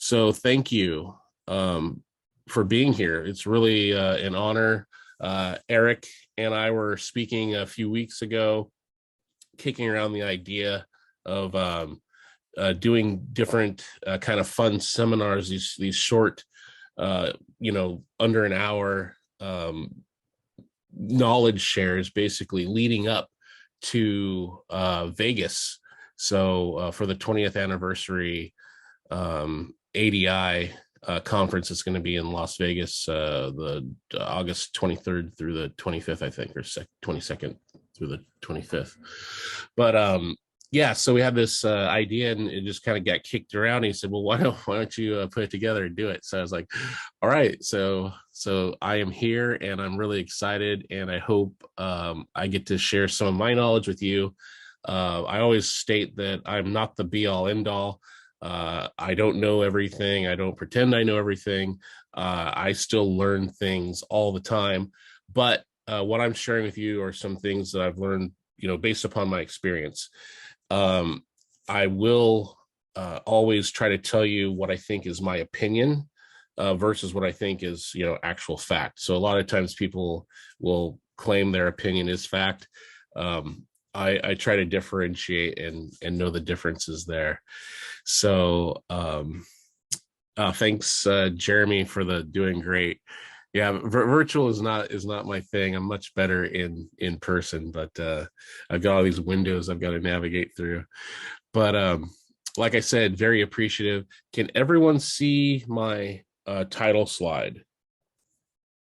So thank you for being here. It's really an honor. Eric and I were speaking a few weeks ago, kicking around the idea of doing different kind of fun seminars, these short, under an hour knowledge shares, basically leading up to Vegas. So for the 20th anniversary ADI conference, it's going to be in Las Vegas, the August 23rd through the 25th, I think, or 22nd through the 25th. But yeah, so we had this idea, and it just kind of got kicked around. He said, "Well, why don't you put it together and do it?" So I was like, "All right." So I am here, and I'm really excited, and I hope I get to share some of my knowledge with you. I always state that I'm not the be all end all. I don't know everything. I don't pretend I know everything. I still learn things all the time. But what I'm sharing with you are some things that I've learned, based upon my experience. I will always try to tell you what I think is my opinion versus what I think is, actual fact. So a lot of times people will claim their opinion is fact. I try to differentiate and know the differences there. So thanks, Jeremy, for the doing great. Yeah, virtual is not my thing. I'm much better in person, but I've got all these windows I've got to navigate through. But like I said, very appreciative. Can everyone see my title slide?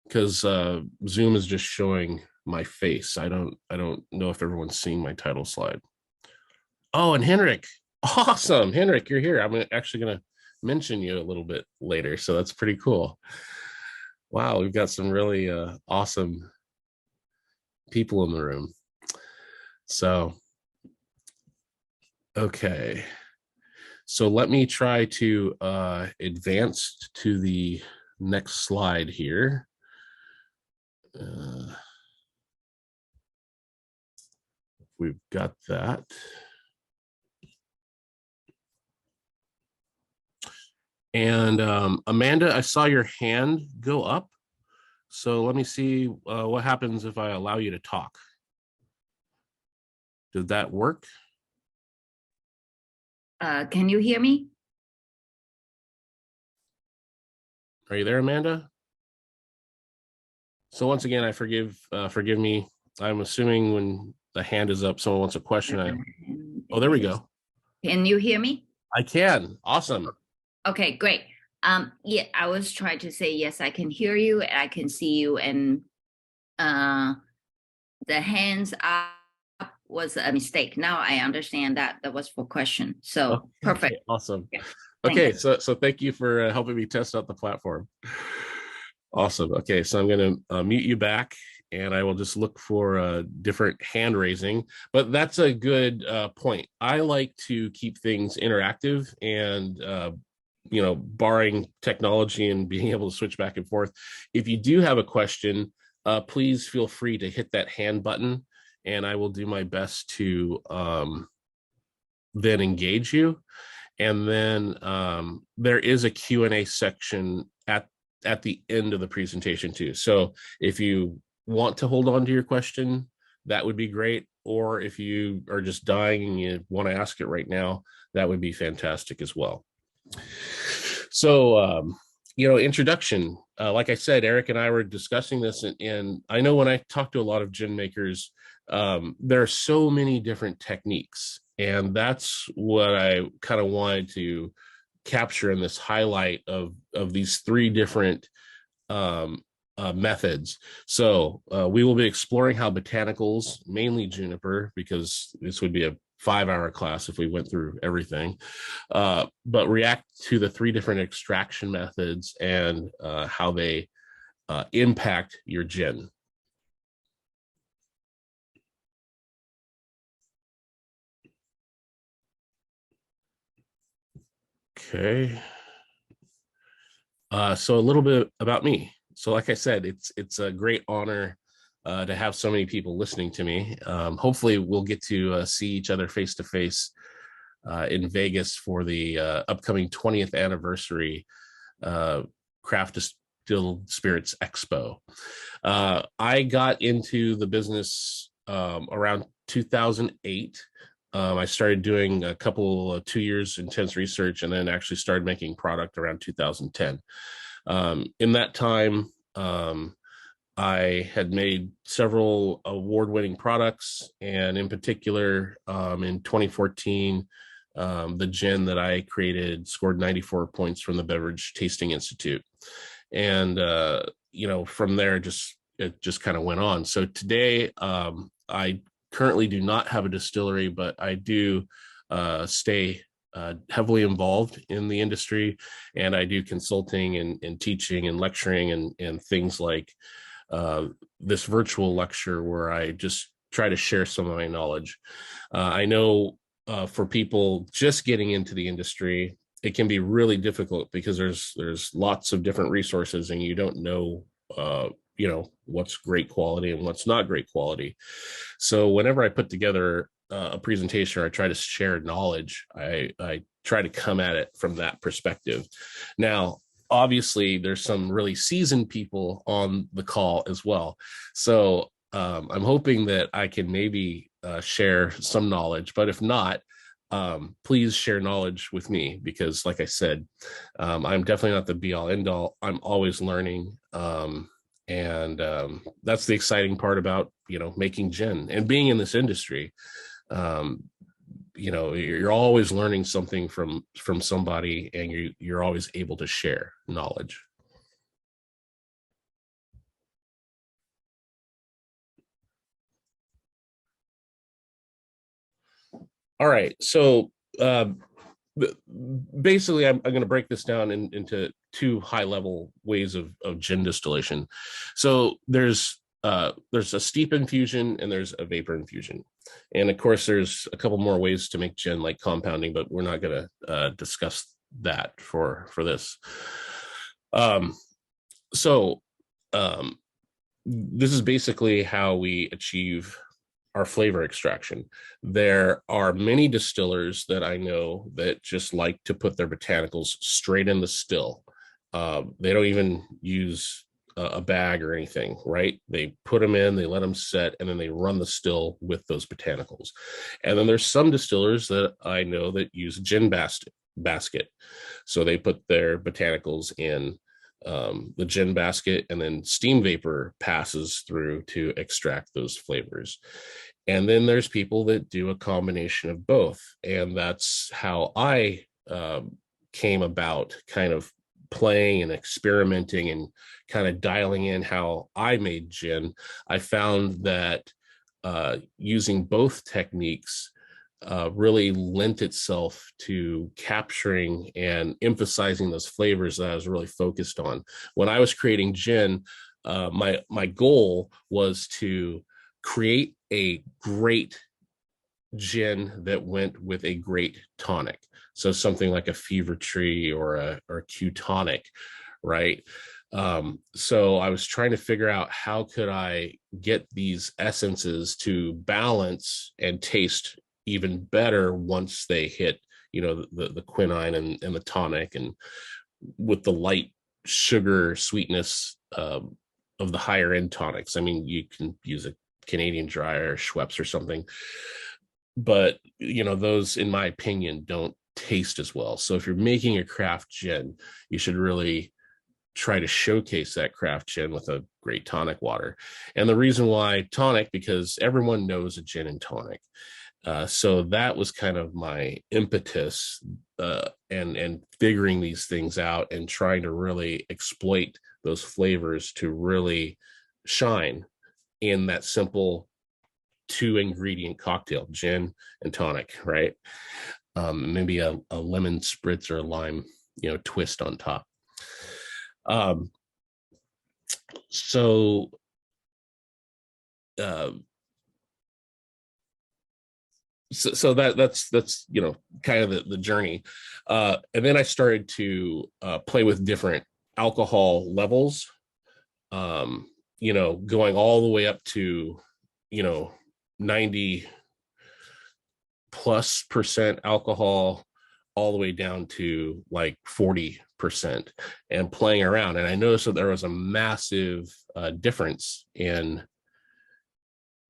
Because Zoom is just showing my face. I don't know if everyone's seeing my title slide. Oh, and Henrik. Awesome. Henrik, you're here. I'm actually going to mention you a little bit later. So that's pretty cool. Wow, we've got some really awesome people in the room. So, okay. So let me try to advance to the next slide here. We've got that. And Amanda, I saw your hand go up. So let me see what happens if I allow you to talk. Did that work? Can you hear me? Are you there, Amanda? So once again, forgive me. I'm assuming when the hand is up, someone wants a question. Oh, there we go. Can you hear me? I can. Awesome. Okay, great. Yeah, I was trying to say, yes, I can hear you and I can see you, and the hands up was a mistake. Now I understand that was for question. So okay, perfect. Awesome. Yeah. Okay, so thank you for helping me test out the platform. Awesome. Okay, so I'm going to mute you back, and I will just look for different hand raising. But that's a good point. I like to keep things interactive, and barring technology and being able to switch back and forth. If you do have a question, please feel free to hit that hand button, and I will do my best to then engage you. And then there is a Q&A section at the end of the presentation too. So if you want to hold on to your question, that would be great. Or if you are just dying and you want to ask it right now, that would be fantastic as well. So, introduction. Like I said, Eric and I were discussing this, and I know when I talk to a lot of gin makers, there are so many different techniques, and that's what I kind of wanted to capture in this highlight of these three different methods. So we will be exploring how botanicals, mainly juniper, because this would be a 5-hour class if we went through everything, but react to the three different extraction methods and how they impact your gin. Okay. So a little bit about me. So like I said, it's a great honor to have so many people listening to me. Hopefully we'll get to see each other face to face in Vegas for the upcoming 20th anniversary Craft Distilled Spirits Expo. I got into the business around 2008. I started doing a couple 2 years intense research, and then actually started making product around 2010. In that time, I had made several award-winning products, and in particular, in 2014, the gin that I created scored 94 points from the Beverage Tasting Institute, and from there, it just kind of went on. So today, I currently do not have a distillery, but I do stay heavily involved in the industry, and I do consulting and teaching and lecturing and things like this virtual lecture where I just try to share some of my knowledge. I know for people just getting into the industry, it can be really difficult because there's lots of different resources, and you don't know what's great quality and what's not great quality. So whenever I put together a presentation or I try to share knowledge, I try to come at it from that perspective. Now, obviously, there's some really seasoned people on the call as well. So I'm hoping that I can maybe share some knowledge, but if not, please share knowledge with me, because like I said, I'm definitely not the be all end all. I'm always learning. And that's the exciting part about, making gin and being in this industry. You're always learning something from somebody, and you're always able to share knowledge. All right, so basically, I'm going to break this down into two high-level ways of gin distillation. So there's a steep infusion and there's a vapor infusion, and of course there's a couple more ways to make gin, like compounding, but we're not going to discuss that for this. So this is basically how we achieve our flavor extraction. There are many distillers that I know that just like to put their botanicals straight in the still. They don't even use a bag or anything, right? They put them in, they let them set, and then they run the still with those botanicals. And then there's some distillers that I know that use a gin basket. So they put their botanicals in the gin basket, and then steam vapor passes through to extract those flavors. And then there's people that do a combination of both. And that's how I came about kind of playing and experimenting and kind of dialing in how I made gin. I found that using both techniques really lent itself to capturing and emphasizing those flavors that I was really focused on. When I was creating gin, my goal was to create a great gin that went with a great tonic. So something like a Fever Tree or a Q tonic, right? So I was trying to figure out how could I get these essences to balance and taste even better once they hit, the quinine and the tonic, and with the light sugar sweetness of the higher end tonics. I mean, you can use a Canadian Dry or Schweppes or something, but those, in my opinion, don't taste as well. So if you're making a craft gin, you should really try to showcase that craft gin with a great tonic water. And the reason why tonic, because everyone knows a gin and tonic. So that was kind of my impetus, and figuring these things out and trying to really exploit those flavors to really shine in that simple 2-ingredient cocktail, gin and tonic, right? Maybe a lemon spritz or a lime, twist on top. So that's kind of the journey, and then I started to play with different alcohol levels, going all the way up to 90 plus percent alcohol all the way down to like 40% and playing around. And I noticed that there was a massive difference in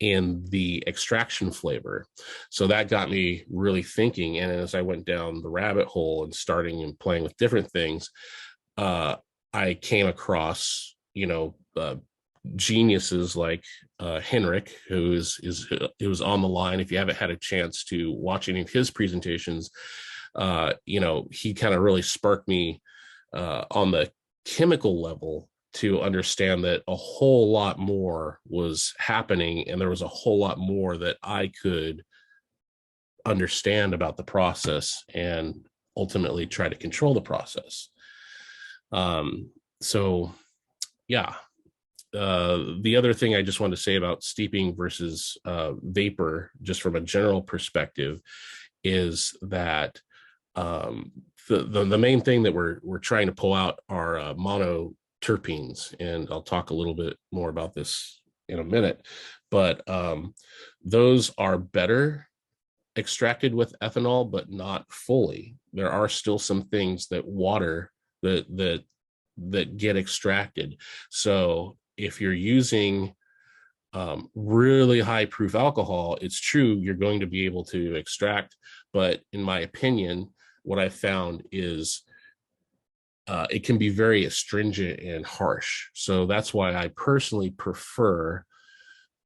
the extraction flavor. So that got me really thinking. And as I went down the rabbit hole and starting and playing with different things, I came across, geniuses like Henrik, who was on the line. If you haven't had a chance to watch any of his presentations, he kind of really sparked me on the chemical level to understand that a whole lot more was happening, and there was a whole lot more that I could understand about the process and ultimately try to control the process. So yeah. The other thing I just wanted to say about steeping versus vapor, just from a general perspective, is that the main thing that we're trying to pull out are monoterpenes, and I'll talk a little bit more about this in a minute. But those are better extracted with ethanol, but not fully. There are still some things that get extracted. So if you're using really high proof alcohol, it's true you're going to be able to extract, but in my opinion, what I found is it can be very astringent and harsh. So that's why I personally prefer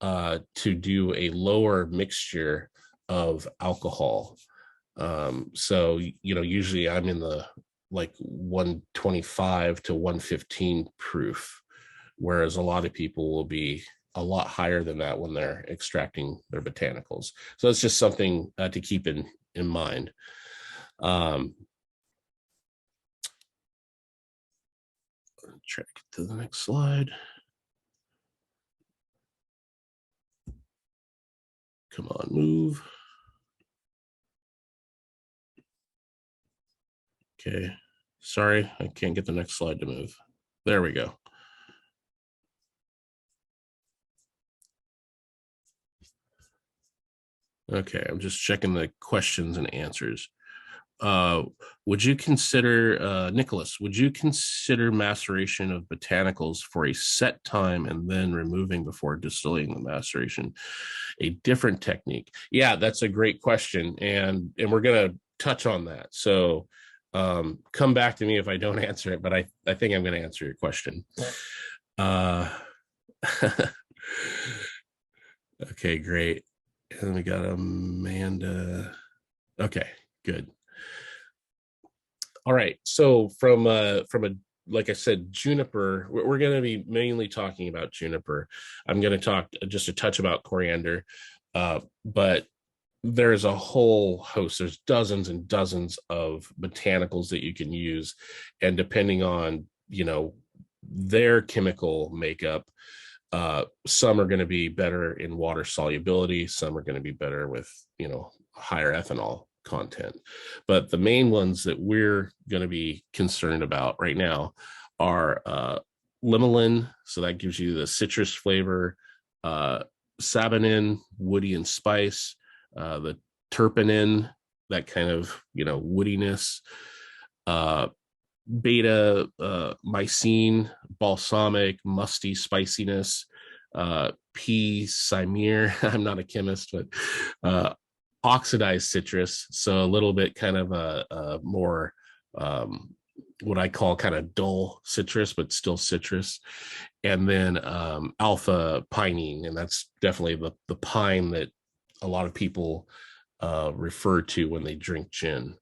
to do a lower mixture of alcohol. So usually I'm in the like 125 to 115 proof, whereas a lot of people will be a lot higher than that when they're extracting their botanicals. So it's just something to keep in mind. Try to get to the next slide. Come on, move. Okay, sorry, I can't get the next slide to move. There we go. Okay, I'm just checking the questions and answers. Would you consider, Nicholas, would you consider maceration of botanicals for a set time and then removing before distilling the maceration a different technique? Yeah, that's a great question. And we're going to touch on that. So come back to me if I don't answer it, but I think I'm going to answer your question. Okay, great. And we got Amanda. Okay, good. All right. So from a like I said, juniper, we're going to be mainly talking about juniper. I'm going to talk just a touch about coriander, but there's a whole host. There's dozens and dozens of botanicals that you can use, and depending on their chemical makeup, some are going to be better in water solubility. Some are going to be better with higher ethanol content. But the main ones that we're going to be concerned about right now are limonene, so that gives you the citrus flavor, saponin, woody and spice, the terpenin, that kind of woodiness, beta mycene, balsamic, musty spiciness, P. Cymere. I'm not a chemist, but oxidized citrus, so a little bit kind of a more what I call kind of dull citrus, but still citrus. And then alpha pinene, and that's definitely the pine that a lot of people refer to when they drink gin.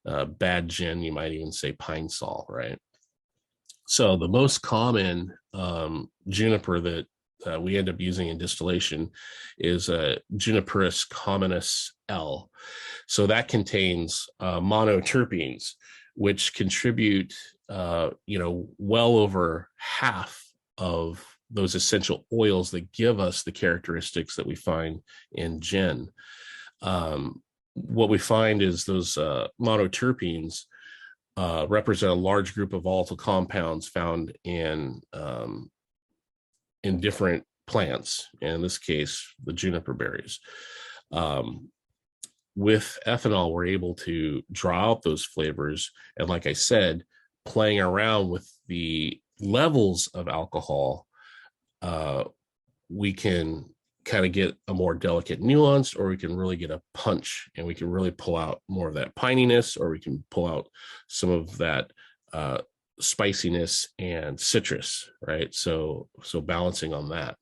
Bad gin, you might even say pine sol, right? So the most common juniper that we end up using in distillation is Juniperus communis L. So that contains monoterpenes, which contribute, well over half of those essential oils that give us the characteristics that we find in gin. What we find is those monoterpenes represent a large group of volatile compounds found in different plants, and in this case, the juniper berries. with ethanol, we're able to draw out those flavors. And like I said, playing around with the levels of alcohol, uh, we can kind of get a more delicate nuance, or we can really get a punch, and we can really pull out more of that pininess, or we can pull out some of that spiciness and citrus, right? So balancing on that.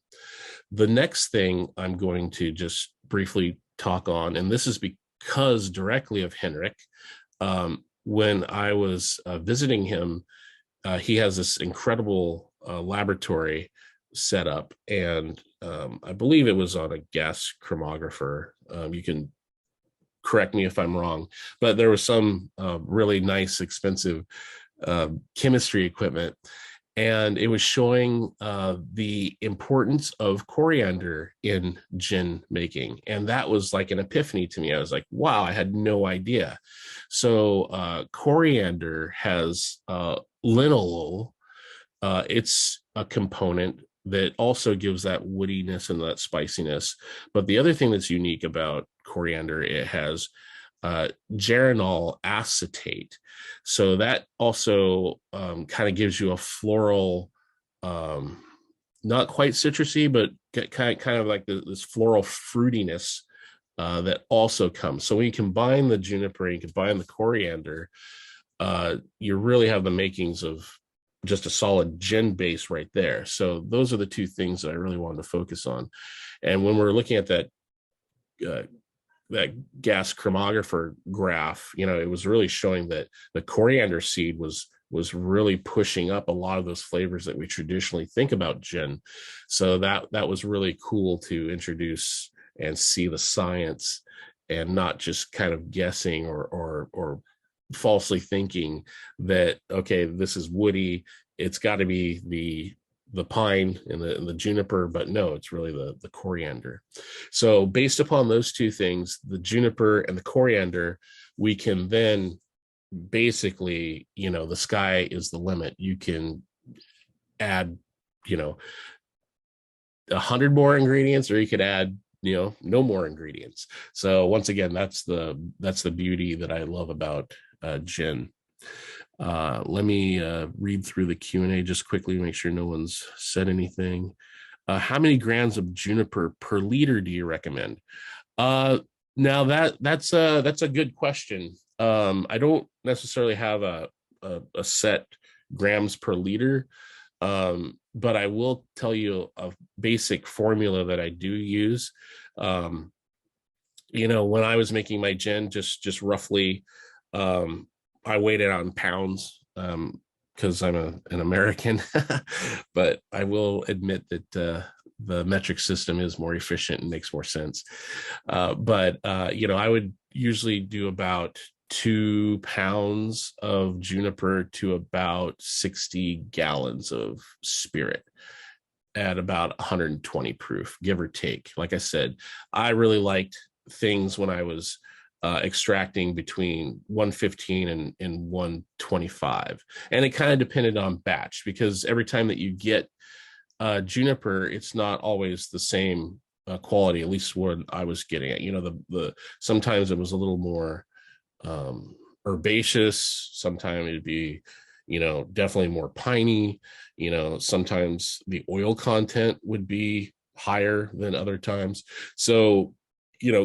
The next thing I'm going to just briefly talk on, and this is because directly of Henrik. When I was visiting him, he has this incredible laboratory set up, and I believe it was on a gas chromatographer. You can correct me if I'm wrong, but there was some really nice, expensive chemistry equipment, and it was showing the importance of coriander in gin making. And that was like an epiphany to me. I was like, wow, I had no idea. So coriander has linalool. It's a component that also gives that woodiness and that spiciness. But the other thing that's unique about coriander, it has geranyl acetate. So that also kind of gives you a floral, not quite citrusy, but kind of like this floral fruitiness that also comes. So when you combine the juniper and you combine the coriander, you really have the makings of just a solid gin base right there. So those are the two things that I really wanted to focus on. And when we're looking at that gas chromatographer graph, it was really showing that the coriander seed was really pushing up a lot of those flavors that we traditionally think about gin. So that was really cool to introduce and see the science, and not just kind of guessing or falsely thinking that, okay, this is woody, it's got to be the pine and the juniper, but no, it's really the coriander. So based upon those two things, the juniper and the coriander, we can then basically, the sky is the limit. You can add 100 more ingredients, or you could add no more ingredients. So once again, that's the beauty that I love about gin. Let me read through the Q&A just quickly to make sure no one's said anything. How many grams of juniper per liter do you recommend? Now that's a good question. I don't necessarily have a set grams per liter, but I will tell you a basic formula that I do use. When I was making my gin, just roughly, I weighed it on pounds because I'm an American, but I will admit that the metric system is more efficient and makes more sense. But I would usually do about 2 pounds of juniper to about 60 gallons of spirit at about 120 proof, give or take. Like I said, I really liked things when I was extracting between 115 and 125. And it kind of depended on batch, because every time that you get juniper, it's not always the same quality, at least what I was getting at. The sometimes it was a little more herbaceous, sometimes it'd be definitely more piney. Sometimes the oil content would be higher than other times. So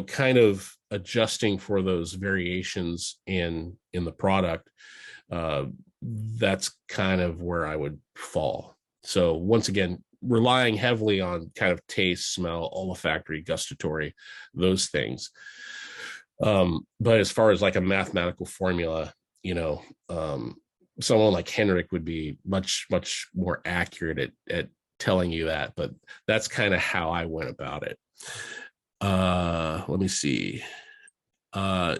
kind of adjusting for those variations in the product, that's kind of where I would fall. So once again, relying heavily on kind of taste, smell, olfactory, gustatory, those things. But as far as like a mathematical formula, someone like Henrik would be much, much more accurate at telling you that, but that's kind of how I went about it. Let me see.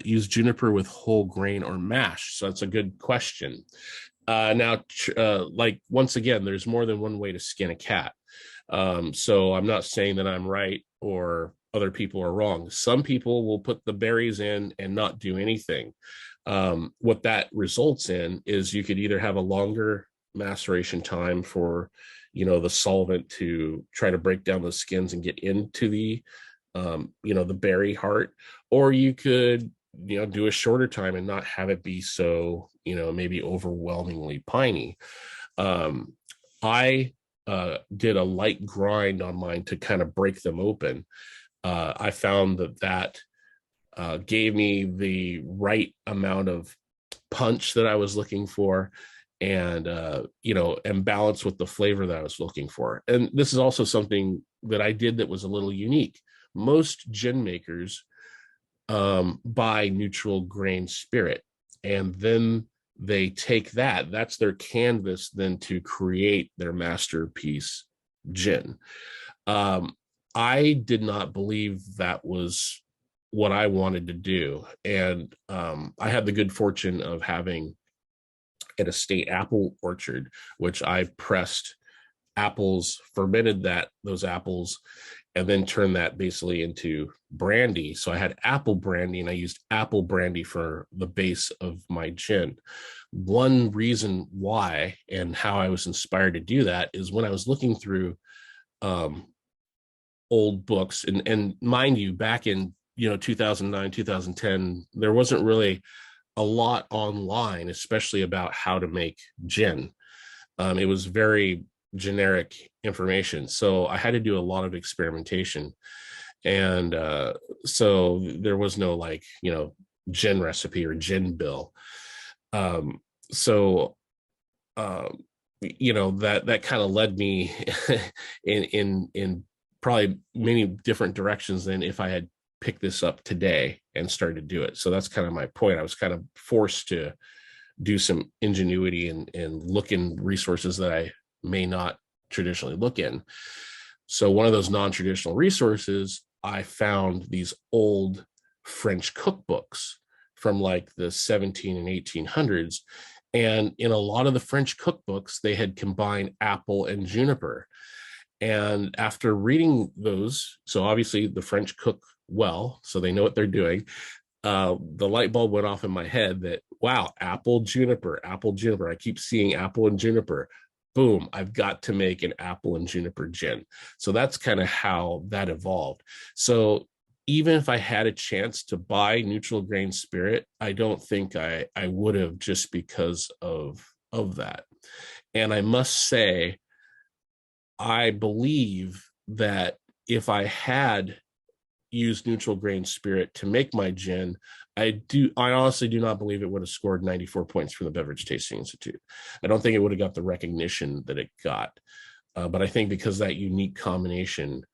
Use juniper with whole grain or mash. So that's a good question. Now, like once again, there's more than one way to skin a cat. So I'm not saying that I'm right or other people are wrong. Some people will put the berries in and not do anything. What that results in is you could either have a longer maceration time for the solvent to try to break down those skins and get into the the berry heart, or you could, do a shorter time and not have it be so, maybe overwhelmingly piney. I did a light grind on mine to kind of break them open. I found that gave me the right amount of punch that I was looking for, and and balance with the flavor that I was looking for. And this is also something that I did that was a little unique. Most gin makers buy neutral grain spirit, and then they take that's their canvas then to create their masterpiece gin. um, I did not believe that was what I wanted to do, and I had the good fortune of having an estate apple orchard, which I pressed apples, fermented those apples, and then turned that basically into brandy. So I had apple brandy, and I used apple brandy for the base of my gin. One reason why and how I was inspired to do that is when I was looking through um, old books, and mind you, back in 2009, 2010, there wasn't really a lot online, especially about how to make gin. It was very generic information, so I had to do a lot of experimentation, and so there was no gin recipe or gin bill. um, so that kind of led me in probably many different directions than if I had picked this up today and started to do it. So that's kind of my point. I was kind of forced to do some ingenuity and look in resources that I may not traditionally look in. So one of those non-traditional resources, I found these old French cookbooks from like the 17 and 1800s. And in a lot of the French cookbooks, they had combined apple and juniper. And after reading those, so obviously the French cook well, so they know what they're doing. The light bulb went off in my head that, wow, apple, juniper. I keep seeing apple and juniper. Boom, I've got to make an apple and juniper gin. So that's kind of how that evolved. So even if I had a chance to buy neutral grain spirit, I don't think I would have, just because of that. And I must say, I believe that if I had used neutral grain spirit to make my gin, I honestly do not believe it would have scored 94 points from the Beverage Tasting Institute. I don't think it would have got the recognition that it got. But I think because that unique combination,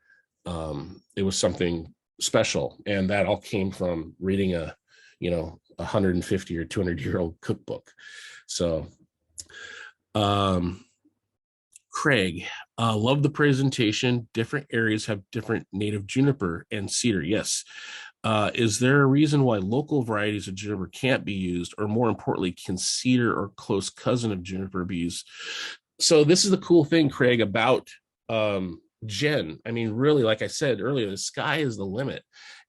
it was something special. And that all came from reading a 150 or 200-year-old cookbook. So, Craig, love the presentation. Different areas have different native juniper and cedar. Yes. Is there a reason why local varieties of juniper can't be used, or more importantly, can cedar or close cousin of juniper be used? So this is the cool thing, Craig, about gin. I mean, really, like I said earlier, the sky is the limit.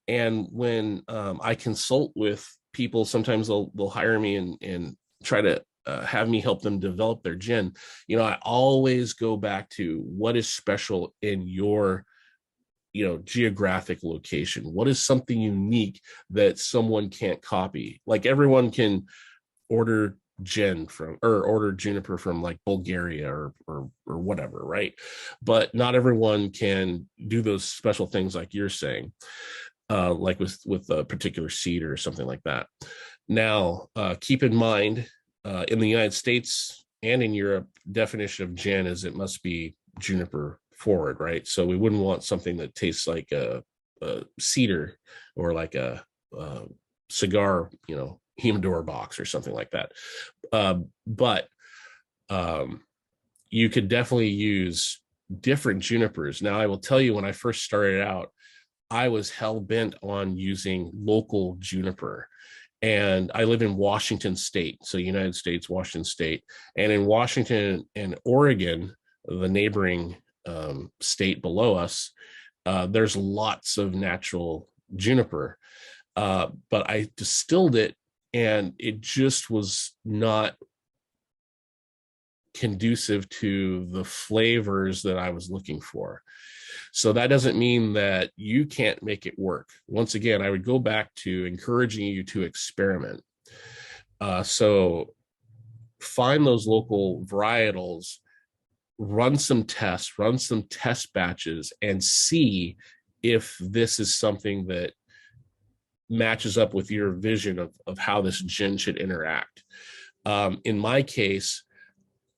And when I consult with people, sometimes they'll hire me and try to have me help them develop their gin. I always go back to what is special in your geographic location. What is something unique that someone can't copy? Like, everyone can order gin from, or order juniper from, like, Bulgaria or whatever, right? But not everyone can do those special things like you're saying, like with a particular seed or something like that. Now, keep in mind, in the United States and in Europe, definition of gin is it must be juniper forward, right? So we wouldn't want something that tastes like a cedar, or like a cigar, humidor box or something like that. But you could definitely use different junipers. Now, I will tell you, when I first started out, I was hell bent on using local juniper. And I live in Washington State, so United States, Washington State. And in Washington and Oregon, the neighboring state below us, there's lots of natural juniper. But I distilled it, and it just was not conducive to the flavors that I was looking for. So that doesn't mean that you can't make it work. Once again, I would go back to encouraging you to experiment. So find those local varietals, run some tests, run some test batches, and see if this is something that matches up with your vision of how this gin should interact. In my case,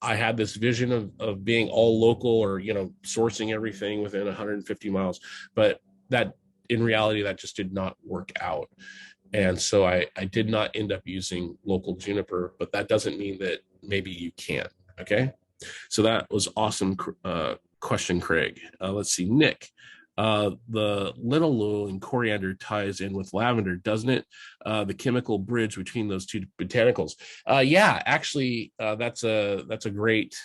I had this vision of being all local, or, sourcing everything within 150 miles, but that in reality, that just did not work out. And so I did not end up using local juniper, but that doesn't mean that maybe you can't. Okay. So that was awesome question, Craig. Let's see, Nick. The linalool and coriander ties in with lavender, doesn't it? The chemical bridge between those two botanicals. Yeah, actually, that's a great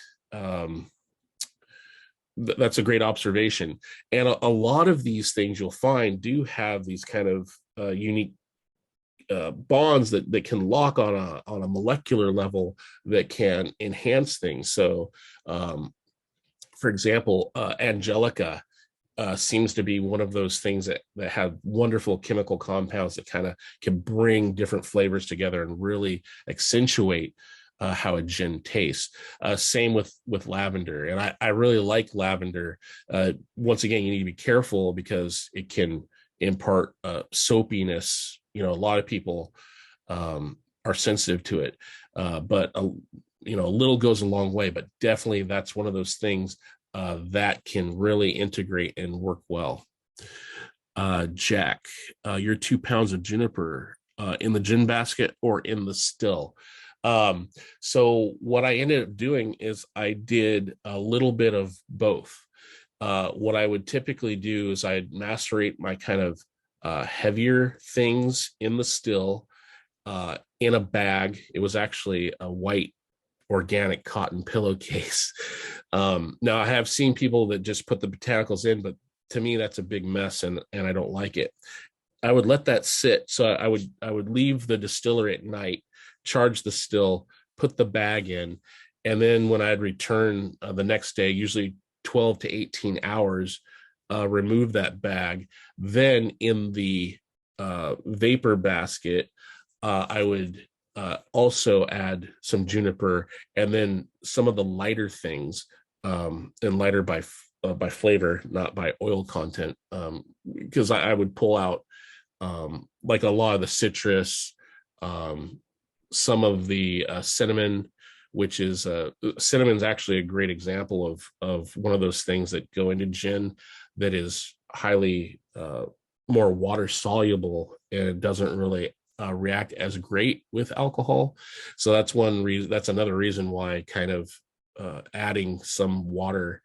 observation. And a lot of these things you'll find do have these kind of unique bonds that can lock on a molecular level that can enhance things. So, for example, Angelica seems to be one of those things that have wonderful chemical compounds that kind of can bring different flavors together and really accentuate how a gin tastes. Same with lavender, and I really like lavender. Once again, you need to be careful because it can impart soapiness. A lot of people are sensitive to it, but a little goes a long way. But definitely, that's one of those things that can really integrate and work well. Jack, your 2 pounds of juniper in the gin basket or in the still? So what I ended up doing is I did a little bit of both. What I would typically do is I'd macerate my kind of heavier things in the still in a bag. It was actually a white organic cotton pillowcase. Now I have seen people that just put the botanicals in, but to me that's a big mess, and I don't like it. I would let that sit. So I would leave the distillery at night, charge the still, put the bag in, and then when I'd return the next day, usually 12 to 18 hours, remove that bag. Then in the vapor basket, I would also add some juniper, and then some of the lighter things, and lighter by flavor, not by oil content, because I would pull out like a lot of the citrus, some of the cinnamon, which is cinnamon's actually a great example of one of those things that go into gin that is highly more water soluble, and it doesn't really react as great with alcohol. So that's one reason. That's another reason why kind of adding some water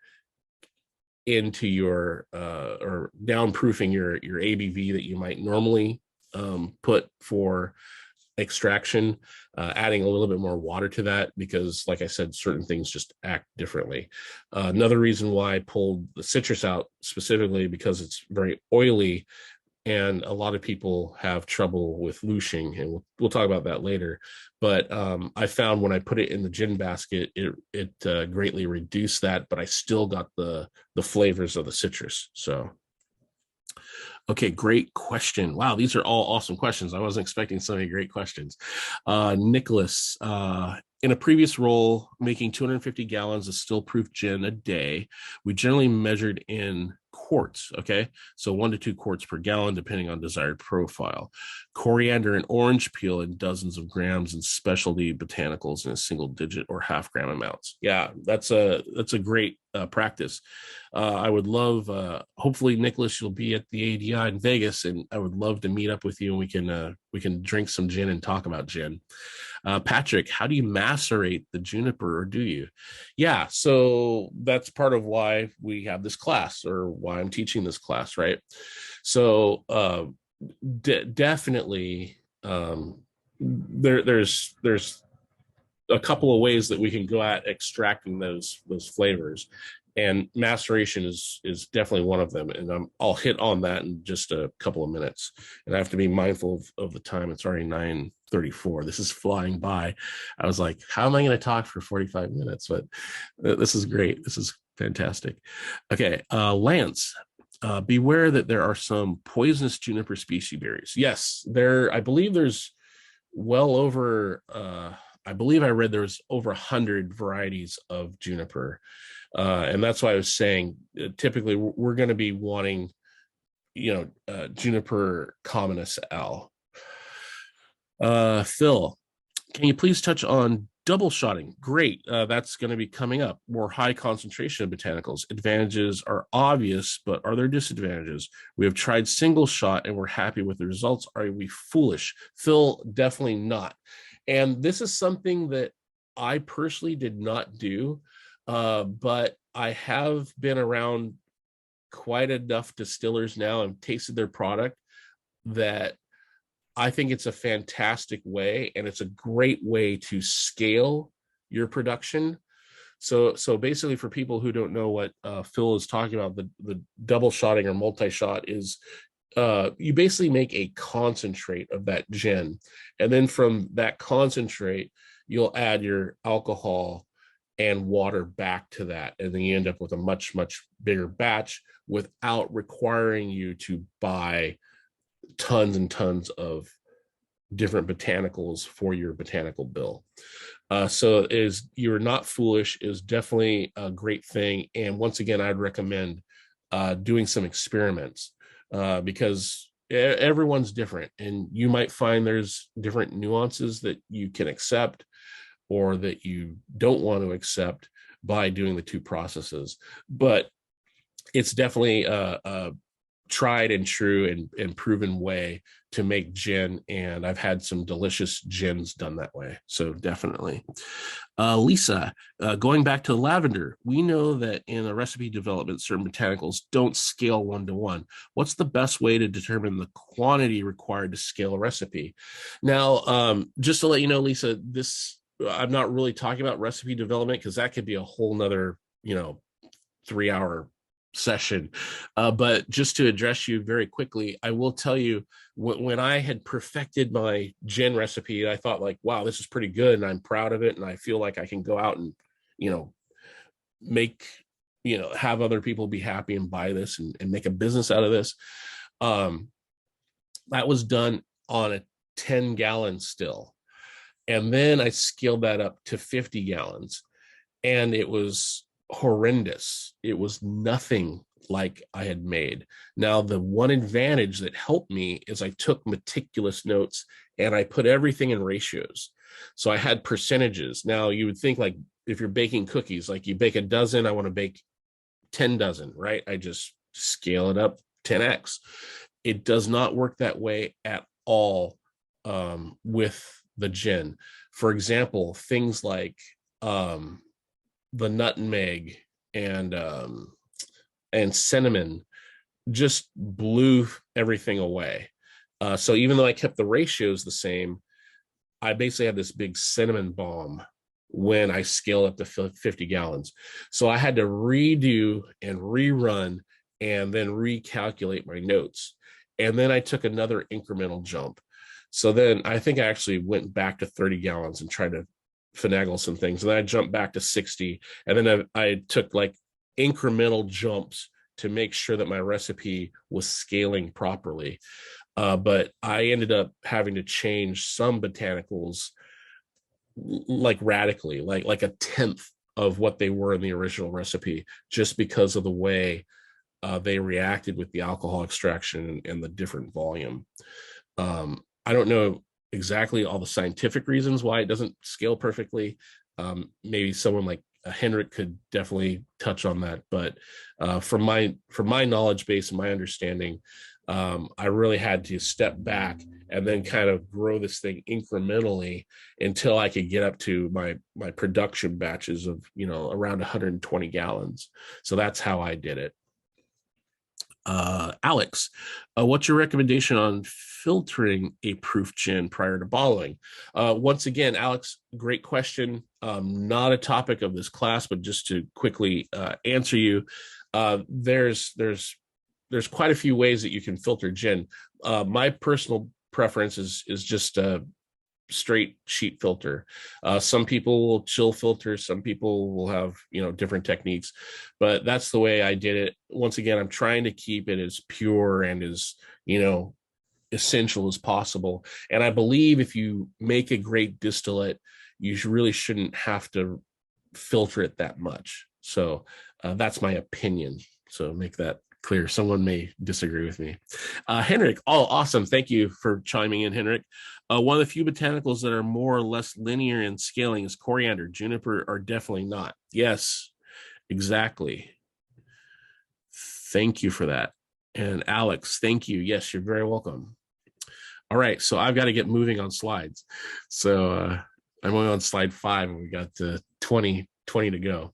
into your or downproofing your ABV that you might normally put for extraction, adding a little bit more water to that, because like I said, certain things just act differently. Another reason why I pulled the citrus out specifically, because it's very oily, and a lot of people have trouble with lushing, and we'll talk about that later. But I found when I put it in the gin basket, it greatly reduced that, but I still got the flavors of the citrus. So, okay, great question. Wow, these are all awesome questions. I wasn't expecting so many great questions. Nicholas, in a previous role, making 250 gallons of still proof gin a day, we generally measured in quarts. Okay, so 1 to 2 quarts per gallon, depending on desired profile. Coriander and orange peel in dozens of grams, and specialty botanicals in a single digit or half gram amounts. Yeah, that's a great practice. I would love, hopefully, Nicholas, you'll be at the ADI in Vegas, and I would love to meet up with you, and we can drink some gin and talk about gin. Patrick, how do you macerate the juniper, or do you? Yeah, so that's part of why we have this class, or why I'm teaching this class, right? So definitely, there's a couple of ways that we can go at extracting those flavors, and maceration is definitely one of them. And I'll hit on that in just a couple of minutes. And I have to be mindful of the time. It's already 34. This is flying by. I was like, how am I going to talk for 45 minutes? But this is great. This is fantastic. Okay, Lance, beware that there are some poisonous juniper species berries. Yes, I believe there's well over, I believe I read there's over 100 varieties of juniper. And that's why I was saying, typically we're going to be wanting, Juniper communis L. Phil, can you please touch on double shotting? Great. That's going to be coming up. More high concentration of botanicals. Advantages are obvious, but are there disadvantages? We have tried single shot and we're happy with the results. Are we foolish? Phil, definitely not. And this is something that I personally did not do, but I have been around quite enough distillers now and tasted their product that I think it's a fantastic way, and it's a great way to scale your production. So basically, for people who don't know what Phil is talking about, the double shotting or multi-shot is you basically make a concentrate of that gin, and then from that concentrate, you'll add your alcohol and water back to that, and then you end up with a much bigger batch without requiring you to buy tons and tons of different botanicals for your botanical bill. So you're not foolish is definitely a great thing. And once again, I'd recommend doing some experiments because everyone's different, and you might find there's different nuances that you can accept or that you don't want to accept by doing the two processes. But it's definitely a tried and true and proven way to make gin, and I've had some delicious gins done that way. So definitely. Lisa, going back to lavender, we know that in a recipe development, certain botanicals don't scale 1-to-1. What's the best way to determine the quantity required to scale a recipe? Now, just to let you know, Lisa, I'm not really talking about recipe development because that could be a whole nother 3-hour session. But just to address you very quickly, I will tell you when I had perfected my gin recipe, I thought like, wow, this is pretty good, and I'm proud of it, and I feel like I can go out and make have other people be happy and buy this and make a business out of this. That was done on a 10-gallon still, and then I scaled that up to 50 gallons, and it was horrendous. It was nothing like I had made. Now, the one advantage that helped me is I took meticulous notes and I put everything in ratios. So I had percentages. Now, you would think like if you're baking cookies, like you bake a dozen, I want to bake 10 dozen, right? I just scale it up 10x. It does not work that way at all with the gin. For example, things like the nutmeg and cinnamon just blew everything away. So even though I kept the ratios the same, I basically had this big cinnamon bomb when I scaled up to 50 gallons. So I had to redo and rerun and then recalculate my notes. And then I took another incremental jump. So then I think I actually went back to 30 gallons and tried to finagle some things, and then I jumped back to 60, and then I took like incremental jumps to make sure that my recipe was scaling properly. But I ended up having to change some botanicals like radically, like a tenth of what they were in the original recipe, just because of the way they reacted with the alcohol extraction and the different volume. I don't know exactly all the scientific reasons why it doesn't scale perfectly. Maybe someone like Henrik could definitely touch on that, but from my knowledge base and my understanding, I really had to step back and then kind of grow this thing incrementally until I could get up to my production batches of around 120 gallons. So that's how I did it. Alex, what's your recommendation on filtering a proof gin prior to bottling? Once again, Alex, great question. Not a topic of this class, but just to quickly answer you, there's quite a few ways that you can filter gin. My personal preference is just straight sheet filter. Some people will chill filter, some people will have, different techniques, but that's the way I did it. Once again, I'm trying to keep it as pure and as, essential as possible. And I believe if you make a great distillate, you really shouldn't have to filter it that much. So that's my opinion. So make that clear. Someone may disagree with me. Henrik, awesome. Thank you for chiming in, Henrik. One of the few botanicals that are more or less linear in scaling is coriander. Juniper are definitely not. Yes, exactly. Thank you for that. And Alex, thank you. Yes, you're very welcome. All right, so I've got to get moving on slides. So I'm only on slide 5, and we got 20 to go.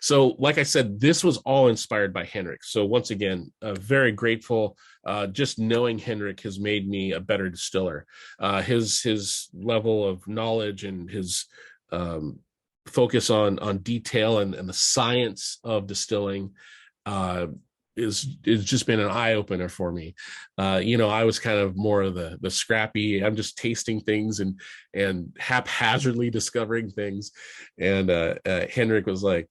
So like I said, this was all inspired by Henrik. So once again, very grateful. Just knowing Henrik has made me a better distiller. His level of knowledge and his focus on detail and the science of distilling is just been an eye opener for me. I was kind of more of the scrappy. I'm just tasting things and haphazardly discovering things. And Henrik was like,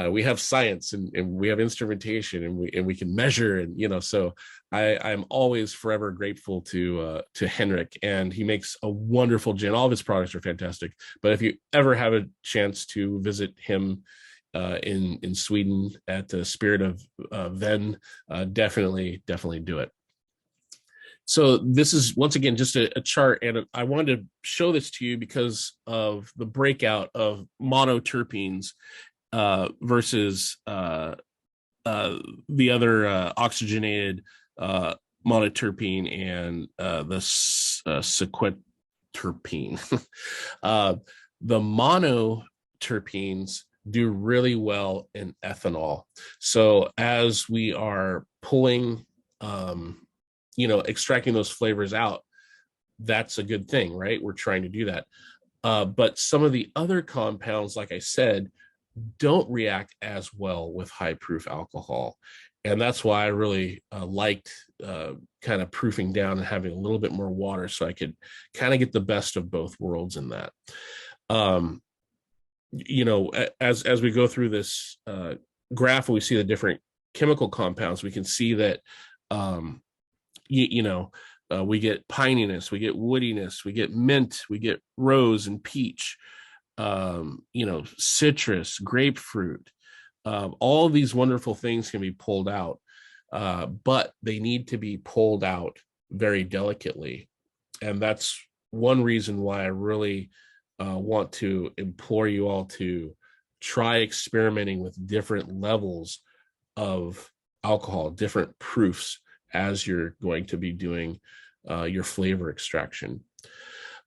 we have science and we have instrumentation and we can measure, and so I'm always forever grateful to Henrik, and he makes a wonderful gin. All of his products are fantastic, but if you ever have a chance to visit him in Sweden at the Spirit of Ven, definitely do it. So this is once again just a chart, and I wanted to show this to you because of the breakout of monoterpenes versus the other oxygenated monoterpene and the sequiterpene. The monoterpenes do really well in ethanol. So as we are pulling, extracting those flavors out, that's a good thing, right? We're trying to do that. But some of the other compounds, like I said, don't react as well with high proof alcohol. And that's why I really liked kind of proofing down and having a little bit more water, so I could kind of get the best of both worlds in that. As we go through this graph, we see the different chemical compounds. We can see that, we get pininess, we get woodiness, we get mint, we get rose and peach, citrus, grapefruit. All these wonderful things can be pulled out, but they need to be pulled out very delicately. And that's one reason why I really want to implore you all to try experimenting with different levels of alcohol, different proofs, as you're going to be doing your flavor extraction.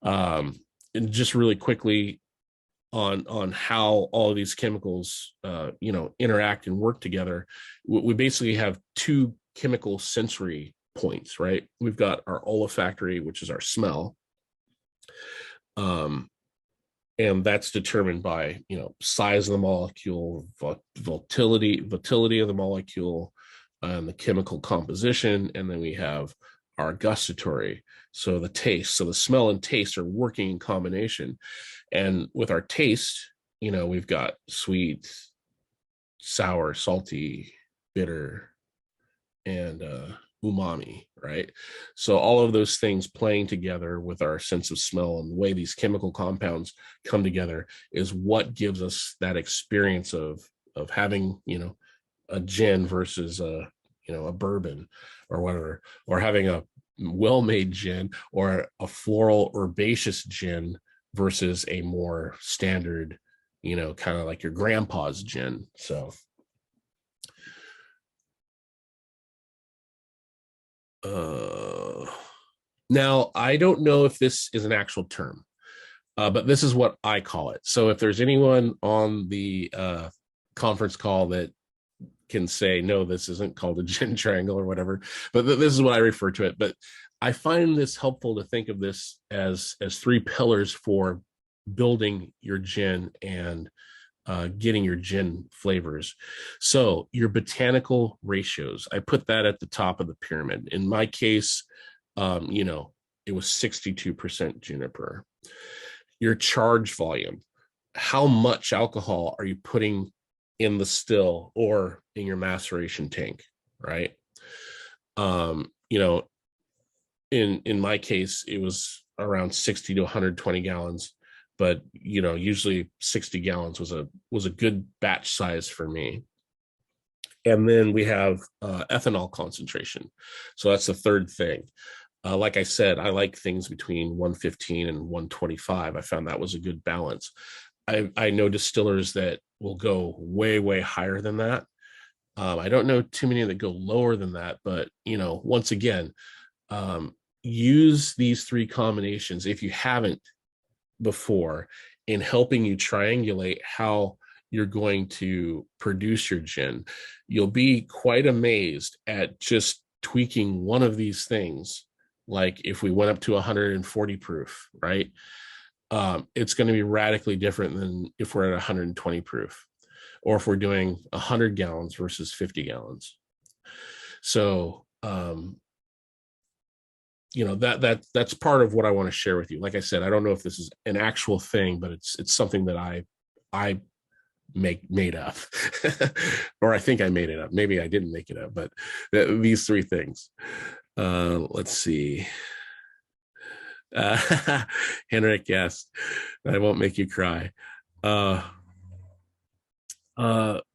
And just really quickly on how all of these chemicals interact and work together, we basically have 2 chemical sensory points, right? We've got our olfactory, which is our smell, and that's determined by size of the molecule, volatility of the molecule, and the chemical composition. And then we have our gustatory, so the taste. So the smell and taste are working in combination. And with our taste, we've got sweet, sour, salty, bitter, and umami, right? So all of those things playing together with our sense of smell and the way these chemical compounds come together is what gives us that experience of having a gin versus a bourbon or whatever, or having a well-made gin or a floral herbaceous gin versus a more standard, kind of like your grandpa's gin. So now I don't know if this is an actual term, but this is what I call it. So if there's anyone on the conference call that can say, no, this isn't called a gin triangle or whatever, but this is what I refer to it. But I find this helpful to think of this as 3 pillars for building your gin and getting your gin flavors. So your botanical ratios, I put that at the top of the pyramid. In my case, it was 62% juniper. Your charge volume, how much alcohol are you putting in the still or in your maceration tank, right? You know, in my case, it was around 60 to 120 gallons, but you know, usually 60 gallons was a good batch size for me. And then we have ethanol concentration. So that's the third thing. Like I said, I like things between 115 and 125. I found that was a good balance. I know distillers that will go way higher than that. I don't know too many that go lower than that, but you know, once again, use these three combinations if you haven't before in helping you triangulate how you're going to produce your gin. You'll be quite amazed at just tweaking one of these things. Like if we went up to 140 proof, right? It's going to be radically different than if we're at 120 proof, or if we're doing 100 gallons versus 50 gallons. So, you know, that's part of what I want to share with you. Like I said, I don't know if this is an actual thing, but it's something that I made up, or I think I made it up. Maybe I didn't make it up, but these three things. Let's see. Henrik, yes, I won't make you cry.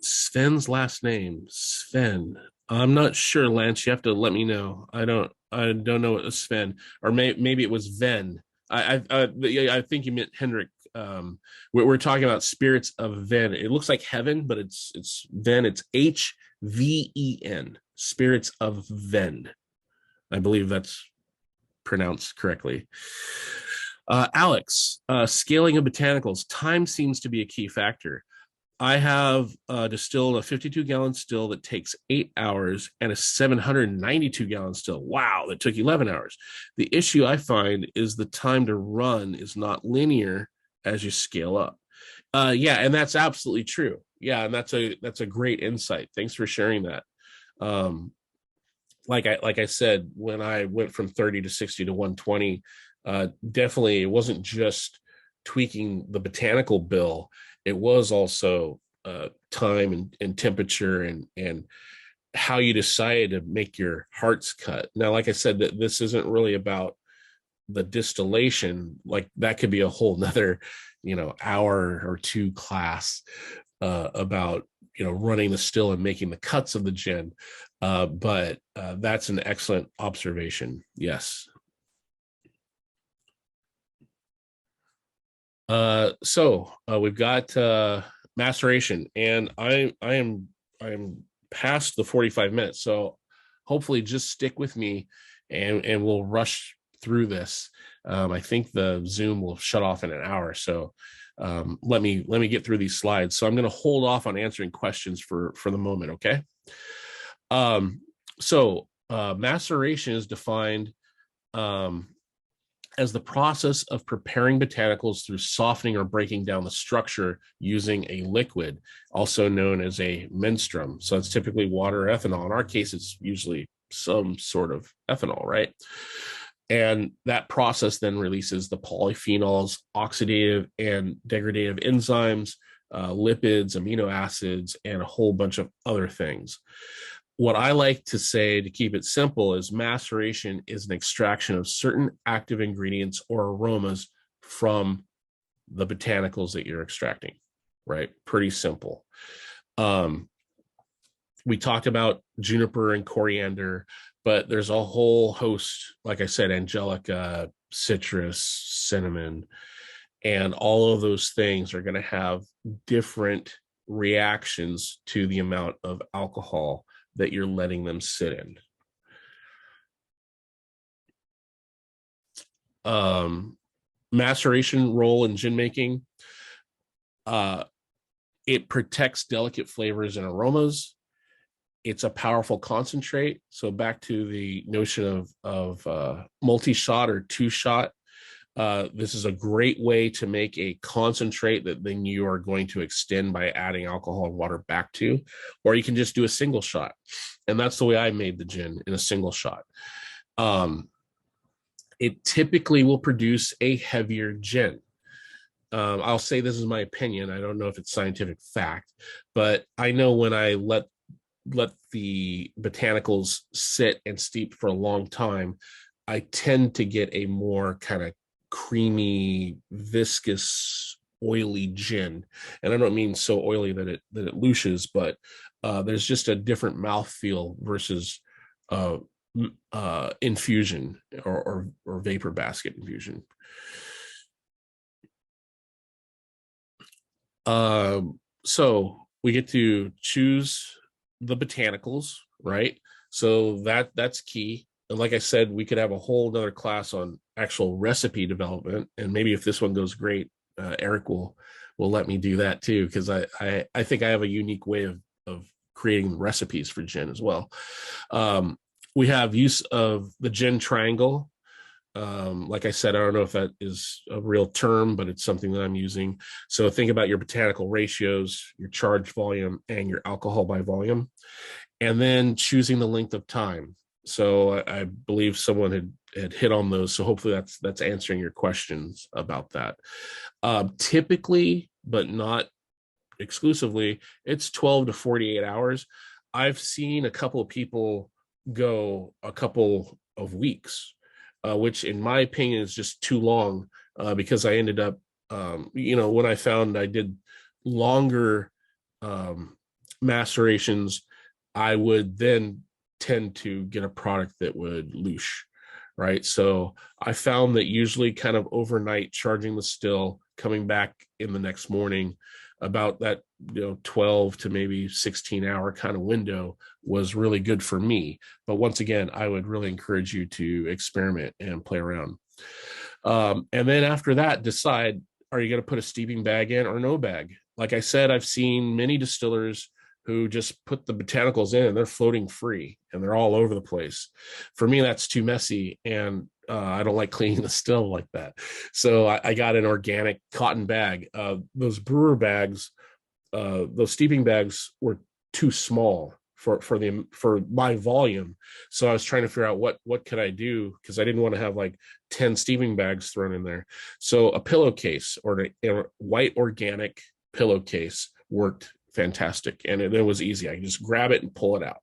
Sven's last name, Sven. I'm not sure, Lance. You have to let me know. I don't know what was Sven, or maybe it was Ven. I think you meant Henrik. We're talking about spirits of Ven. It looks like heaven, but it's Ven. It's HVEN. Spirits of Ven. I believe that's pronounced correctly. Alex, scaling of botanicals. Time seems to be a key factor. I have distilled a 52-gallon still that takes 8 hours and a 792-gallon still. Wow, that took 11 hours. The issue I find is the time to run is not linear as you scale up. Yeah, and that's absolutely true. Yeah, and that's a great insight. Thanks for sharing that. Like I said, when I went from 30 to 60 to 120, definitely it wasn't just tweaking the botanical bill. It was also time and temperature and how you decide to make your hearts cut. Now, like I said, that this isn't really about the distillation. Like that could be a whole nother, you know, hour or two class about, you know, running the still and making the cuts of the gin. But that's an excellent observation. Yes. So we've got maceration, and I am past the 45 minutes. So hopefully just stick with me and we'll rush through this. I think the Zoom will shut off in an hour. So let me get through these slides. So I'm going to hold off on answering questions for the moment. Okay. So maceration is defined as the process of preparing botanicals through softening or breaking down the structure using a liquid, also known as a menstruum. So it's typically water or ethanol. In our case, it's usually some sort of ethanol, right? And that process then releases the polyphenols, oxidative and degradative enzymes, lipids, amino acids, and a whole bunch of other things. What I like to say, to keep it simple, is maceration is an extraction of certain active ingredients or aromas from the botanicals that you're extracting, right? Pretty simple. We talked about juniper and coriander, but there's a whole host, like I said, angelica, citrus, cinnamon, and all of those things are going to have different reactions to the amount of alcohol that you're letting them sit in. Maceration role in gin making. It protects delicate flavors and aromas. It's a powerful concentrate. So back to the notion of multi-shot or two-shot. This is a great way to make a concentrate that then you are going to extend by adding alcohol and water back to, or you can just do a single shot. And that's the way I made the gin, in a single shot. it typically will produce a heavier gin. I'll say this is my opinion. I don't know if it's scientific fact, but I know when I let the botanicals sit and steep for a long time, I tend to get a more kind of creamy, viscous, oily gin. And I don't mean so oily that it looshes, but there's just a different mouthfeel versus uh, infusion or vapor basket infusion. So we get to choose the botanicals, right? So that's key. And like I said, we could have a whole another class on actual recipe development, and maybe if this one goes great, Eric will let me do that too, because I think I have a unique way of creating recipes for gin as well. We have use of the gin triangle. Like I said, I don't know if that is a real term, but it's something that I'm using. So think about your botanical ratios, your charge volume, and your alcohol by volume, and then choosing the length of time. So I believe someone had hit on those. So hopefully that's answering your questions about that. Typically, but not exclusively, it's 12 to 48 hours. I've seen a couple of people go a couple of weeks, which in my opinion is just too long, because I ended up, when I found I did longer macerations, I would then tend to get a product that would loosh, right? So I found that usually kind of overnight charging the still, coming back in the next morning, about that 12 to maybe 16-hour kind of window was really good for me. But once again, I would really encourage you to experiment and play around. And then after that, decide, are you going to put a steeping bag in or no bag? Like I said, I've seen many distillers who just put the botanicals in and they're floating free and they're all over the place. For me, that's too messy, and I don't like cleaning the still like that. So I got an organic cotton bag. Those brewer bags, those steeping bags were too small for my volume. So I was trying to figure out what could I do, because I didn't want to have like 10 steeping bags thrown in there. So a pillowcase or a white organic pillowcase worked fantastic, and it was easy. I could just grab it and pull it out.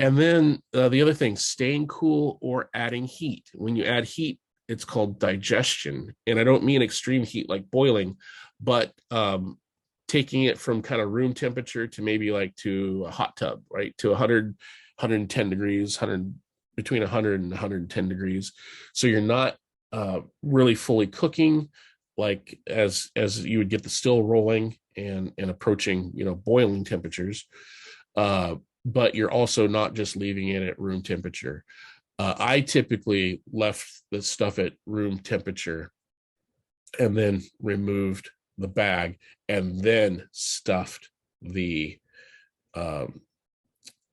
And then the other thing, staying cool or adding heat. When you add heat, it's called digestion. And I don't mean extreme heat like boiling, but taking it from kind of room temperature to maybe like to a hot tub, right? To 100, 110 degrees, between 100 and 110 degrees. So you're not really fully cooking, like as you would get the still rolling and approaching, boiling temperatures. But you're also not just leaving it at room temperature. I typically left the stuff at room temperature and then removed the bag and then stuffed the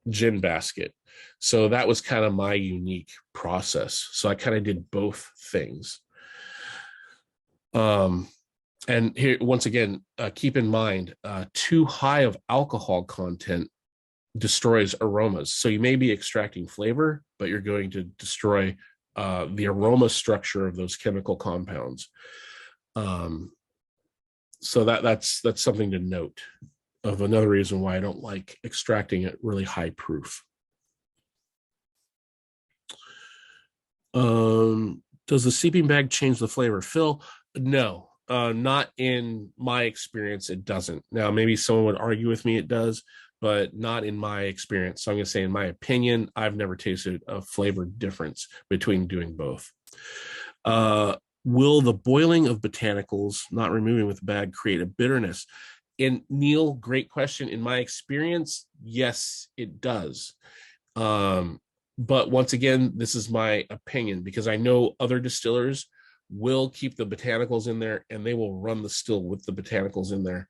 gin basket. So that was kind of my unique process. So I kind of did both things. And here, once again, keep in mind, too high of alcohol content destroys aromas. So you may be extracting flavor, but you're going to destroy the aroma structure of those chemical compounds. So that's something to note, of another reason why I don't like extracting at really high proof. Does the seeping bag change the flavor, Phil? No, not in my experience. It doesn't. Now, maybe someone would argue with me it does, but not in my experience. So I'm going to say, in my opinion, I've never tasted a flavor difference between doing both. Will the boiling of botanicals, not removing with the bag, create a bitterness? And Neil, great question. In my experience, yes, it does. But once again, this is my opinion, because I know other distillers will keep the botanicals in there and they will run the still with the botanicals in there.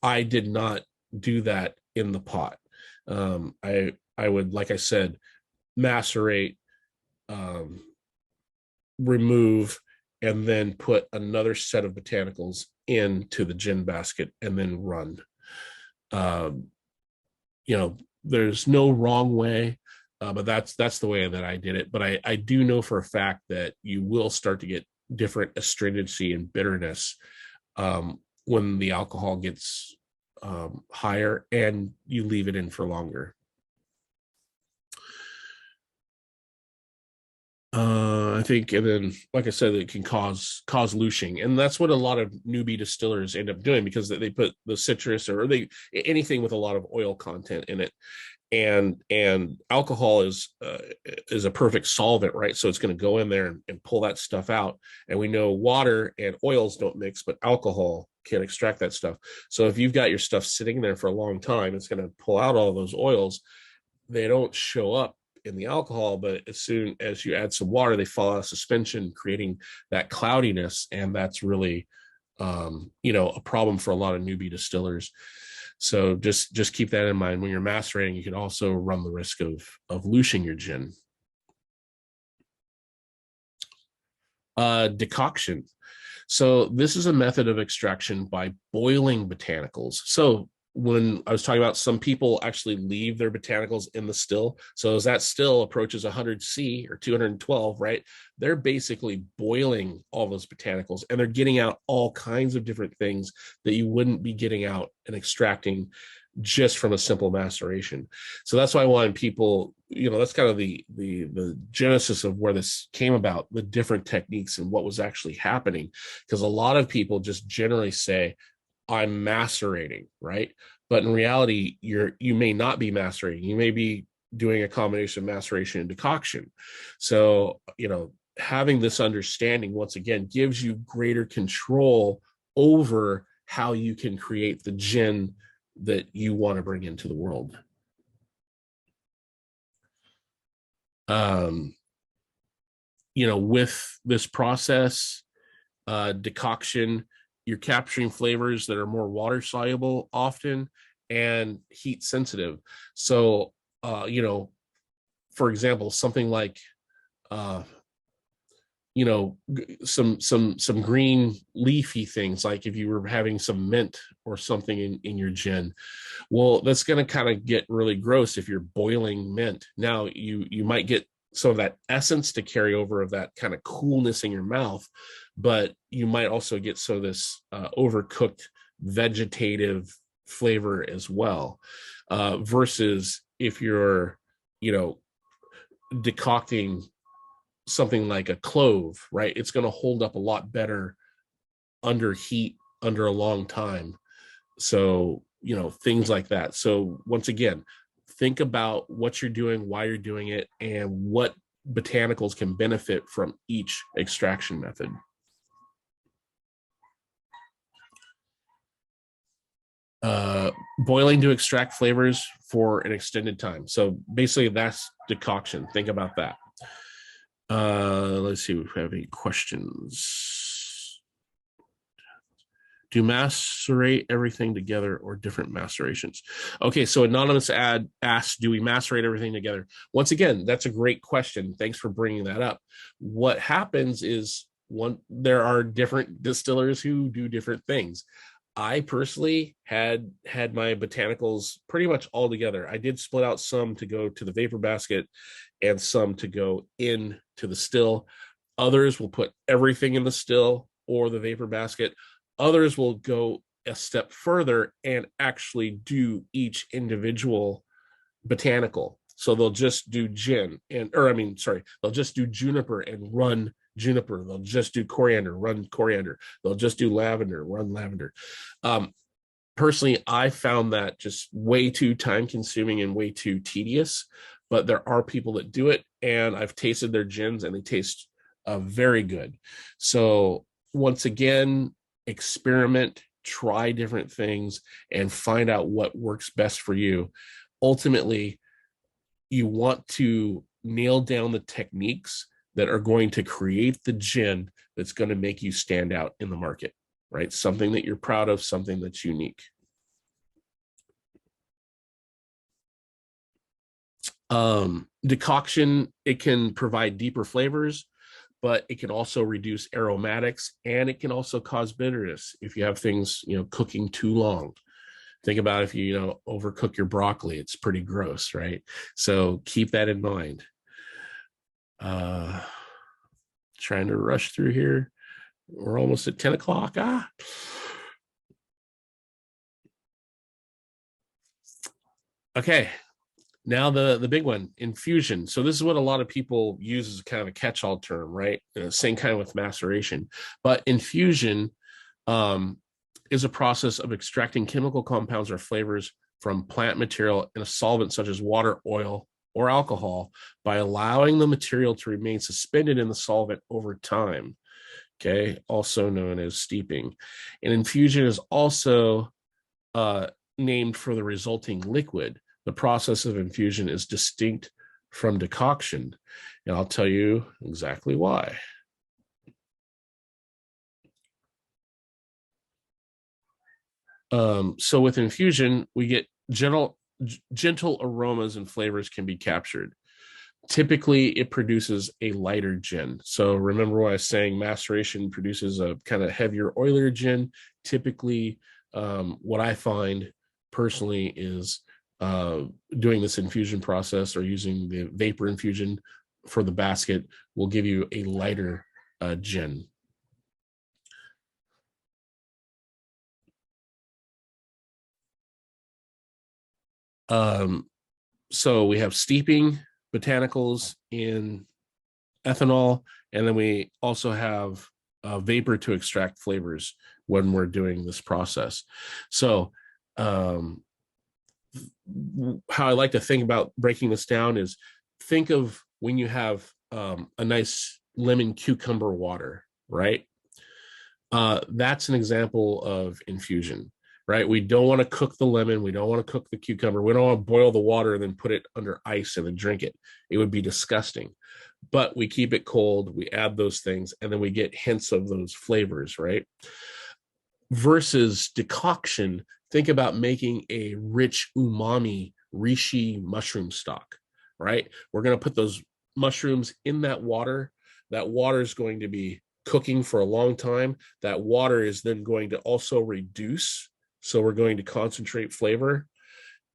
I did not do that in the pot. I would, like I said, macerate, remove, and then put another set of botanicals into the gin basket and then run. There's no wrong way. But that's the way that I did it. But I do know for a fact that you will start to get different astringency and bitterness when the alcohol gets higher and you leave it in for longer. I think, and then, like I said, it can cause lushing, and that's what a lot of newbie distillers end up doing, because they put the citrus or they anything with a lot of oil content in it, and alcohol is a perfect solvent, right? So it's going to go in there and pull that stuff out, and we know water and oils don't mix, but alcohol can extract that stuff. So if you've got your stuff sitting there for a long time, it's going to pull out all those oils. They don't show up in the alcohol, but as soon as you add some water, they fall out of suspension, creating that cloudiness, and that's really a problem for a lot of newbie distillers. So just keep that in mind when you're macerating. You can also run the risk of lushing your gin. Decoction. So this is a method of extraction by boiling botanicals. So when I was talking about, some people actually leave their botanicals in the still. So as that still approaches 100C or 212, right, they're basically boiling all those botanicals, and they're getting out all kinds of different things that you wouldn't be getting out and extracting just from a simple maceration. So that's why I wanted people, that's kind of the genesis of where this came about, the different techniques and what was actually happening. Because a lot of people just generally say, I'm macerating, right? But in reality, you may not be macerating. You may be doing a combination of maceration and decoction. So, having this understanding, once again, gives you greater control over how you can create the gin that you want to bring into the world. With this process, decoction, you're capturing flavors that are more water soluble often and heat sensitive. So, for example, something like, some green leafy things, like if you were having some mint or something in your gin, well, that's going to kind of get really gross if you're boiling mint. Now you might get some of that essence to carry over, of that kind of coolness in your mouth, but you might also get some of this overcooked vegetative flavor as well, versus if you're decocting something like a clove, right? It's going to hold up a lot better under heat under a long time. So things like that. So once again, think about what you're doing, why you're doing it, and what botanicals can benefit from each extraction method. Boiling to extract flavors for an extended time. So basically that's decoction. Think about that. Let's see if we have any questions. Do macerate everything together or different macerations? Okay, so Anonymous asks, do we macerate everything together? Once again, that's a great question. Thanks for bringing that up. What happens is, there are different distillers who do different things. I personally had my botanicals pretty much all together. I did split out some to go to the vapor basket and some to go into the still. Others will put everything in the still or the vapor basket. Others will go a step further and actually do each individual botanical. So they'll just do they'll just do juniper and run juniper. They'll just do coriander, run coriander. They'll just do lavender, run lavender. Personally, I found that just way too time consuming and way too tedious, but there are people that do it, and I've tasted their gins and they taste very good. So once again, experiment, try different things, and find out what works best for you. Ultimately, you want to nail down the techniques that are going to create the gin that's going to make you stand out in the market, right? Something that you're proud of, something that's unique. Decoction, it can provide deeper flavors, but it can also reduce aromatics, and it can also cause bitterness if you have things, cooking too long. Think about if you overcook your broccoli, it's pretty gross, right? So keep that in mind. Trying to rush through here. We're almost at 10 o'clock. Okay. Now the big one, infusion. So this is what a lot of people use as kind of a catch-all term, right? Same kind of with maceration. But infusion is a process of extracting chemical compounds or flavors from plant material in a solvent such as water, oil, or alcohol by allowing the material to remain suspended in the solvent over time. Okay, also known as steeping. And infusion is also named for the resulting liquid. The process of infusion is distinct from decoction, and I'll tell you exactly why. So with infusion, we get gentle aromas and flavors can be captured. Typically, it produces a lighter gin. So remember what I was saying, maceration produces a kind of heavier, oilier gin. Typically, what I find personally is doing this infusion process or using the vapor infusion for the basket will give you a lighter gin. So we have steeping, botanicals in ethanol, and then we also have vapor to extract flavors when we're doing this process. So how I like to think about breaking this down is think of when you have a nice lemon cucumber water, right? That's an example of infusion, right? We don't want to cook the lemon. We don't want to cook the cucumber. We don't want to boil the water and then put it under ice and then drink it. It would be disgusting. But we keep it cold. We add those things, and then we get hints of those flavors, right? Versus decoction, think about making a rich umami reishi mushroom stock, right? We're going to put those mushrooms in that water. That water is going to be cooking for a long time. That water is then going to also reduce. So we're going to concentrate flavor,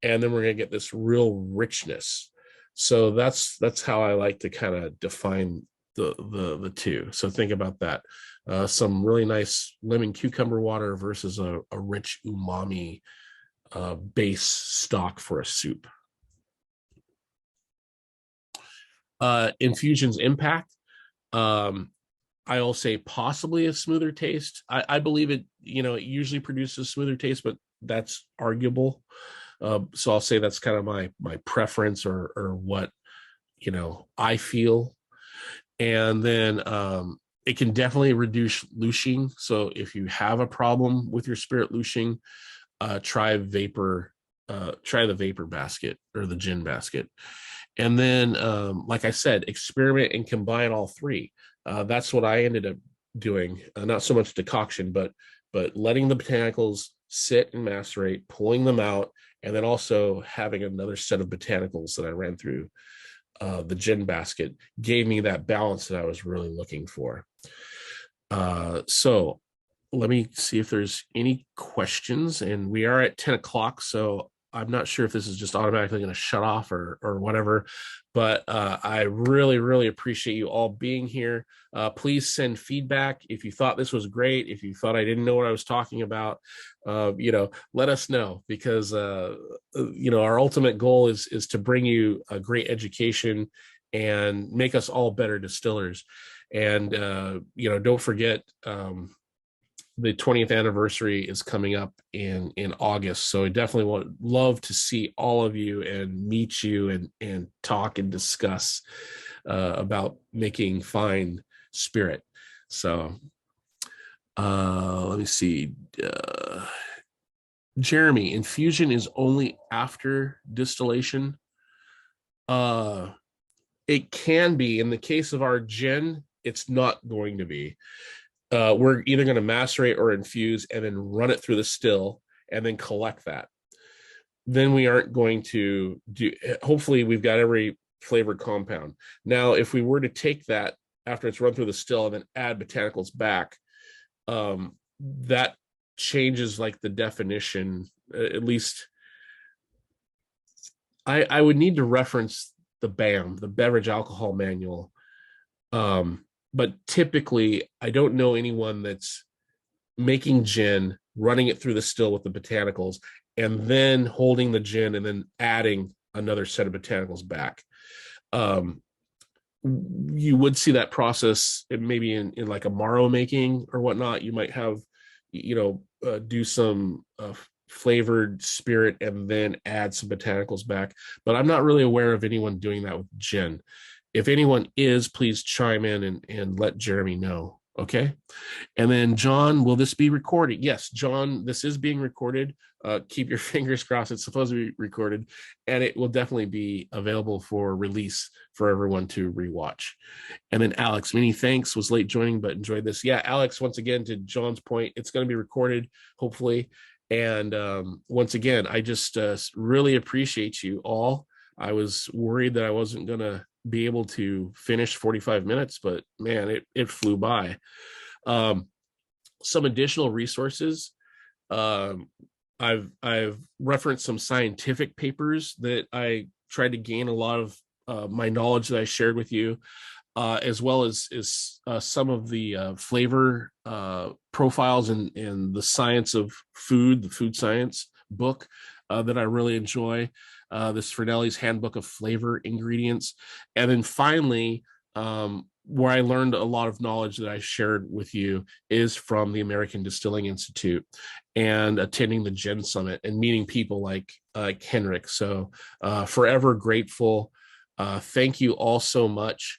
and then we're going to get this real richness. So that's how I like to kind of define the two. So think about that. Some really nice lemon cucumber water versus a rich umami base stock for a soup. Infusion's impact. I'll say possibly a smoother taste. I believe it, it usually produces smoother taste, but that's arguable. So I'll say that's kind of my preference or what, I feel. And then it can definitely reduce louching. So if you have a problem with your spirit louching, try the vapor basket or the gin basket. And then, like I said, experiment and combine all three. That's what I ended up doing. Not so much decoction, but letting the botanicals sit and macerate, pulling them out, and then also having another set of botanicals that I ran through the gin basket gave me that balance that I was really looking for. So let me see if there's any questions. And we are at 10 o'clock, so I'm not sure if this is just automatically going to shut off or whatever, but I really, really appreciate you all being here. Please send feedback. If you thought this was great, if you thought I didn't know what I was talking about, let us know, because, our ultimate goal is to bring you a great education and make us all better distillers. And, don't forget, the 20th anniversary is coming up in August. So I definitely would love to see all of you and meet you and talk and discuss about making fine spirit. So let me see. Jeremy, infusion is only after distillation. It can be. In the case of our gin, it's not going to be. We're either going to macerate or infuse and then run it through the still and then collect that. Then we aren't going to do, hopefully we've got every flavored compound. Now, if we were to take that after it's run through the still and then add botanicals back, that changes like the definition at least I would need to reference the BAM, the beverage alcohol manual. But typically I don't know anyone that's making gin, running it through the still with the botanicals, and then holding the gin and then adding another set of botanicals back. Um, you would see that process maybe in like a Morrow making or whatnot. You might have, do some flavored spirit and then add some botanicals back. But I'm not really aware of anyone doing that with gin. If anyone is, please chime in and let Jeremy know. Okay. And then, John, will this be recorded? Yes, John, this is being recorded. Keep your fingers crossed. It's supposed to be recorded, and it will definitely be available for release for everyone to rewatch. And then, Alex, many thanks. Was late joining, but enjoyed this. Yeah, Alex, once again, to John's point, it's going to be recorded, hopefully. And once again, I just really appreciate you all. I was worried that I wasn't going to be able to finish 45 minutes, but man, it flew by. Some additional resources. Um, I've referenced some scientific papers that I tried to gain a lot of my knowledge that I shared with you, as well as some of the flavor profiles and the science of food, the food science book that I really enjoy. This Fernelli's Handbook of Flavor Ingredients, and then finally, where I learned a lot of knowledge that I shared with you is from the American Distilling Institute and attending the Gen Summit and meeting people like Henrik. So forever grateful. Thank you all so much.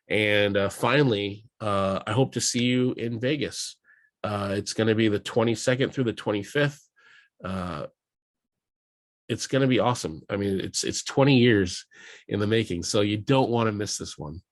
And finally, I hope to see you in Vegas. It's going to be the 22nd through the 25th. It's going to be awesome. I mean, it's 20 years in the making, so you don't want to miss this one.